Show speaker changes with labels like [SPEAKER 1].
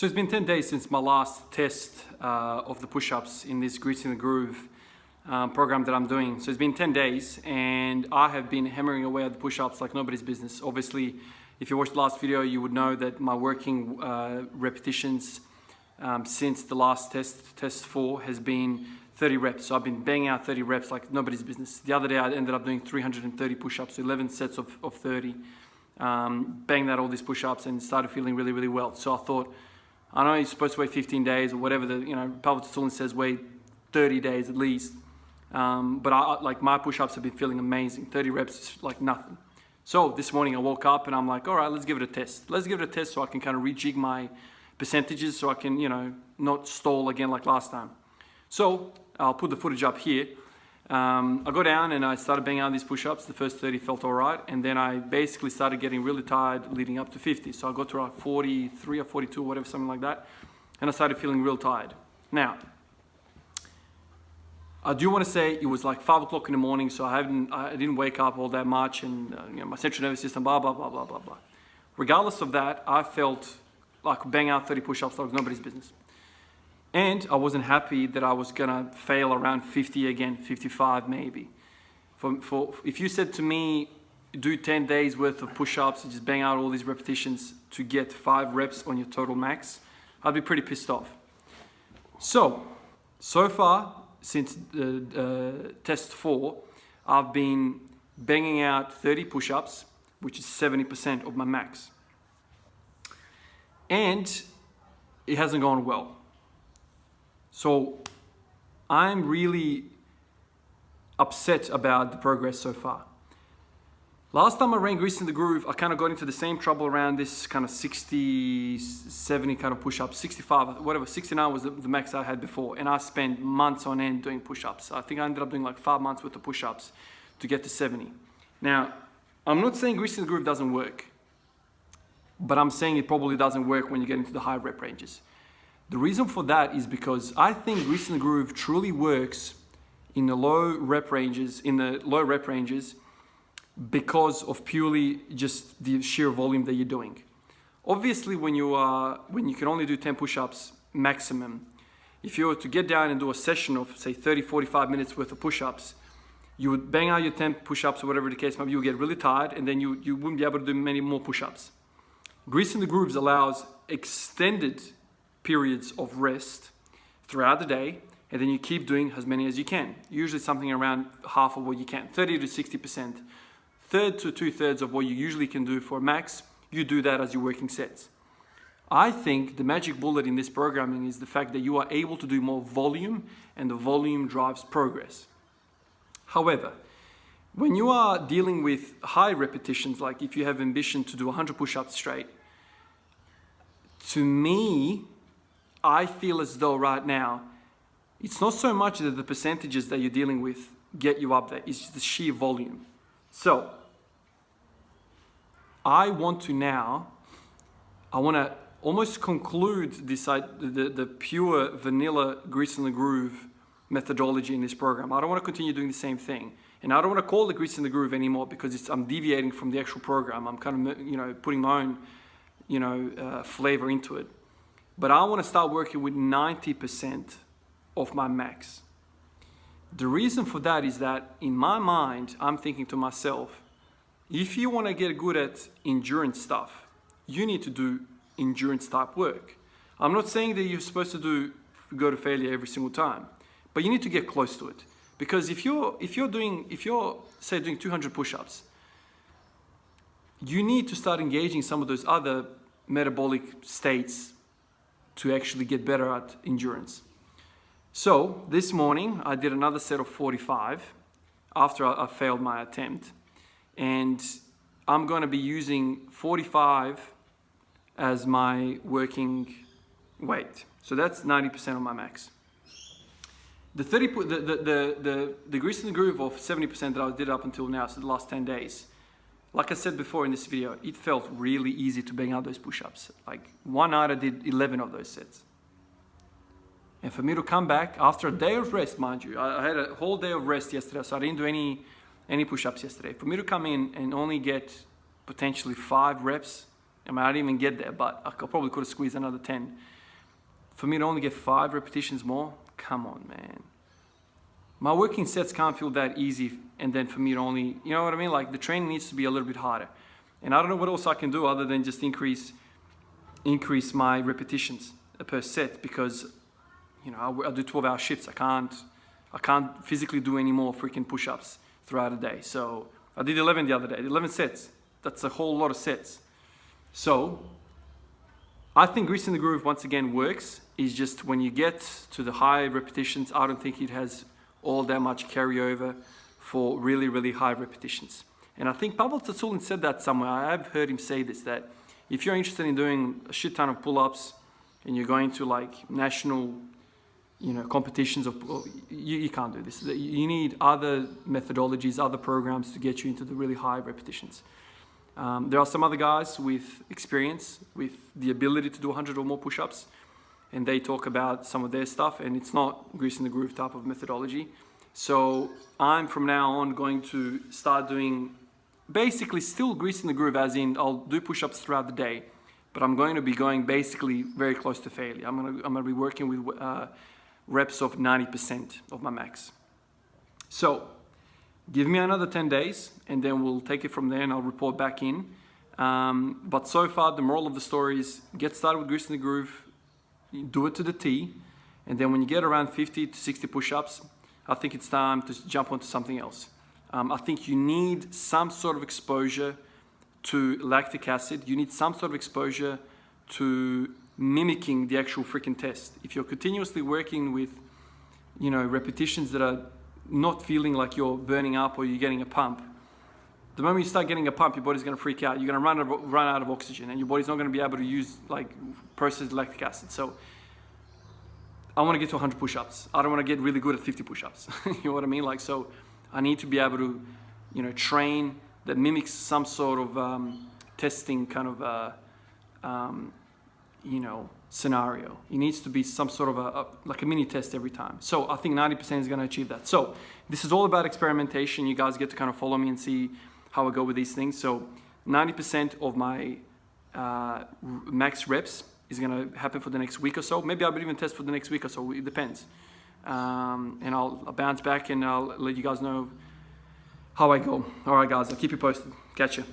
[SPEAKER 1] So it's been 10 days since my last test of the push-ups in this Grease in the Groove program that I'm doing. So it's been 10 days and I have been hammering away at the push-ups like nobody's business. Obviously, if you watched the last video, you would know that my working repetitions since the last test 4, has been 30 reps. So I've been banging out 30 reps like nobody's business. The other day I ended up doing 330 push-ups, 11 sets of 30. Banged out all these push-ups and started feeling really, really well. So I thought, I know you're supposed to wait 15 days or whatever the, pelvic tooling says wait 30 days at least. But like my push-ups have been feeling amazing. 30 reps is like nothing. So this morning I woke up and I'm like, all right, let's give it a test. Let's give it a test so I can kind of rejig my percentages so I can, not stall again like last time. So I'll put the footage up here. I go down and I started banging out these push-ups. The first 30 felt all right. And then I basically started getting really tired leading up to 50. So I got to around 43 or 42, whatever, something like that. And I started feeling real tired. Now, I do want to say it was like 5 o'clock in the morning, so I didn't wake up all that much, and my central nervous system, blah, blah, blah, blah, blah, blah. Regardless of that, I felt like bang out 30 push-ups like nobody's business. And I wasn't happy that I was gonna fail around 50 again, 55 maybe. If you said to me, do 10 days worth of push-ups and just bang out all these repetitions to get 5 reps on your total max, I'd be pretty pissed off. So far, since test 4, I've been banging out 30 push-ups, which is 70% of my max. And it hasn't gone well. So I'm really upset about the progress so far. Last time I ran Grease in the Groove, I kind of got into the same trouble around this kind of 60, 70 kind of push-ups, 65, whatever, 69 was the max I had before. And I spent months on end doing push-ups. I think I ended up doing like 5 months worth of push-ups to get to 70. Now, I'm not saying Grease in the Groove doesn't work, but I'm saying it probably doesn't work when you get into the high rep ranges. The reason for that is because I think Grease in the Groove truly works in the low rep ranges, because of purely just the sheer volume that you're doing. Obviously, when you can only do 10 push-ups maximum, if you were to get down and do a session of say 30, 45 minutes worth of push-ups, you would bang out your 10 push-ups or whatever the case might be, you would get really tired and then you wouldn't be able to do many more push-ups. Grease in the Grooves allows extended periods of rest throughout the day, and then you keep doing as many as you can. Usually something around half of what you can, 30 to 60%. Third to 2/3 of what you usually can do for max, you do that as you're working sets. I think the magic bullet in this programming is the fact that you are able to do more volume, and the volume drives progress. However, when you are dealing with high repetitions, like if you have ambition to do 100 push-ups straight, to me, I feel as though right now, it's not so much that the percentages that you're dealing with get you up there, it's just the sheer volume. So, I want to almost conclude this, the pure vanilla Grease in the Groove methodology in this program. I don't want to continue doing the same thing. And I don't want to call it Grease in the Groove anymore because I'm deviating from the actual program. I'm kind of, putting my own, flavor into it. But I want to start working with 90% of my max. The reason for that is that in my mind, I'm thinking to myself, if you want to get good at endurance stuff, you need to do endurance type work. I'm not saying that you're supposed to go to failure every single time, but you need to get close to it. Because if you're say doing 200 push-ups, you need to start engaging some of those other metabolic states to actually get better at endurance. So this morning I did another set of 45 after I failed my attempt, and I'm going to be using 45 as my working weight. So that's 90% of my max. The Grease in the Groove of 70% that I did up until now, so the last 10 days, like I said before in this video, it felt really easy to bang out those push-ups. Like one night I did 11 of those sets. And for me to come back after a day of rest, mind you, I had a whole day of rest yesterday, so I didn't do any push-ups yesterday. For me to come in and only get potentially 5 reps I mean, I didn't even get there, but I probably could have squeezed another 10. For me to only get 5 repetitions more, come on, man. My working sets can't feel that easy, and then for me to only, you know what I mean? Like the training needs to be a little bit harder. And I don't know what else I can do other than just increase my repetitions per set, because, you know, I do 12-hour shifts. I can't physically do any more freaking push-ups throughout a day. So I did 11 the other day, 11 sets. That's a whole lot of sets. So I think Grease in the Groove, once again, works. Is just when you get to the high repetitions, I don't think it has all that much carryover for really, really high repetitions. And I think Pavel Tsatsouline said that somewhere. I've heard him say this, that if you're interested in doing a shit ton of pull-ups and you're going to like national, you know, competitions, you can't do this. You need other methodologies, other programs to get you into the really high repetitions. There are some other guys with experience, with the ability to do 100 or more push-ups, and they talk about some of their stuff, and it's not Grease in the Groove type of methodology. So I'm from now on going to start doing basically still Grease in the Groove, as in I'll do push-ups throughout the day, but I'm going to be going basically very close to failure. I'm gonna be working with reps of 90% of my max. So give me another 10 days, and then we'll take it from there, and I'll report back in. But so far, the moral of the story is get started with Grease in the Groove, do it to the T, and then when you get around 50 to 60 push-ups, I think it's time to jump onto something else. I think you need some sort of exposure to lactic acid. You need some sort of exposure to mimicking the actual freaking test. If you're continuously working with, you know, repetitions that are not feeling like you're burning up or you're getting a pump, the moment you start getting a pump, your body's going to freak out. You're going to run out of oxygen, and your body's not going to be able to use like processed lactic acid. So I want to get to 100 push-ups. I don't want to get really good at 50 push-ups. You know what I mean? Like, so I need to be able to, you know, train that mimics some sort of testing kind of, you know, scenario. It needs to be some sort of like a mini test every time. So I think 90% is going to achieve that. So this is all about experimentation. You guys get to kind of follow me and see how I go with these things. So 90% of my max reps is going to happen for the next week or so. Maybe I'll even test for the next week or so. It depends. And I'll bounce back and I'll let you guys know how I go. All right, guys, I'll keep you posted. Catch you.